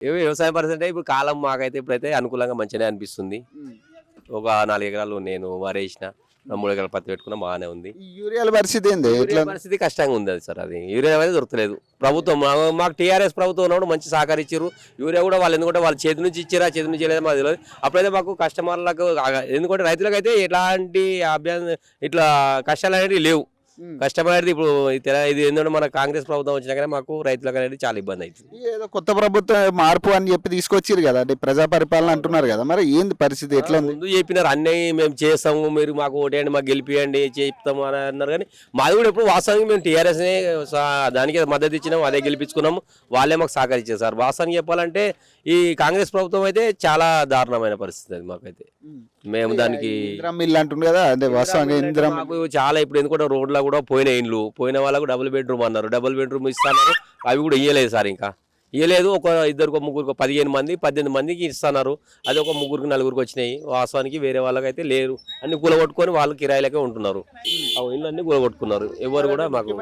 వ్యవసాయం పరిస్థితి అంటే ఇప్పుడు కాలం మాకైతే ఇప్పుడైతే అనుకూలంగా మంచిగానే అనిపిస్తుంది. ఒక 4 ఎకరాలు నేను వరేసిన, 3 ఎకరాలు పత్తి పెట్టుకున్నా బాగానే ఉంది. ఈ యూరియాల పరిస్థితి ఏంది యూరియా ఎట్లా? పరిస్థితి కష్టంగా ఉంది అది సార్. అది యూరియా అనేది దొరకలేదు. ప్రభుత్వం మాకు టీఆర్ఎస్ ప్రభుత్వం ఉన్నప్పుడు మంచి సహకరించారు. యూరియా కూడా వాళ్ళు ఎందుకంటే వాళ్ళ చేతి నుంచి ఇచ్చారా చేతి నుంచి ఇవ్వలేదా మాకు తెలియదు. అప్పుడైతే మాకు కస్టమర్లకు ఎందుకంటే రైతులకైతే ఎలాంటి ఇట్లా కష్టాలు అనేవి లేవు. కష్టం అనేది ఇప్పుడు ఇది ఎందుకంటే మన కాంగ్రెస్ ప్రభుత్వం వచ్చినా కానీ మాకు రైతులకు అనేది చాలా ఇబ్బంది అవుతుంది. ఏదో కొత్త ప్రభుత్వం మార్పు అని చెప్పి తీసుకొచ్చారు కదా, అంటే ప్రజా పరిపాలన అంటున్నారు కదా, మరి ఏంది పరిస్థితి ఎట్లా ఉంది? ముందు చెప్పినారు అన్నీ మేము చేస్తాము, మీరు మాకు ఓటేయండి, మాకు గెలిపియండి, చేస్తాము అని అన్నారు. కానీ మాది కూడా ఎప్పుడు వాస్తవానికి మేము టీఆర్ఎస్నే దానికి మద్దతు ఇచ్చినాము, అదే గెలిపించుకున్నాము, వాళ్ళే మాకు సహకరించారు సార్. వాస్తవానికి చెప్పాలంటే ఈ కాంగ్రెస్ ప్రభుత్వం అయితే చాలా దారుణమైన పరిస్థితి అది మాకైతే. మేము దానికి మిల్ అంటుంది కదా, అంటే వాస్తవంగా మాకు చాలా ఇప్పుడు ఎందుకంటే రోడ్లో కూడా పోయిన ఇండ్లు పోయిన వాళ్ళకు డబుల్ బెడ్రూమ్ అన్నారు, డబుల్ బెడ్రూమ్ ఇస్తున్నారు, అవి కూడా ఇవ్వలేదు సార్. ఇంకా ఇవ్వలేదు. ఒక ఇద్దరికి ముగ్గురికి 15 మంది 18 మందికి ఇస్తున్నారు. అది ఒక ముగ్గురికి నలుగురికి వచ్చినాయి. వాస్తవానికి వేరే వాళ్ళకైతే లేరు. అన్ని కూలగొట్టుకొని వాళ్ళు కిరాయిలకే ఉంటున్నారు. ఆ ఇల్లు అన్ని కూలగొట్టుకున్నారు. ఎవరు కూడా మాకు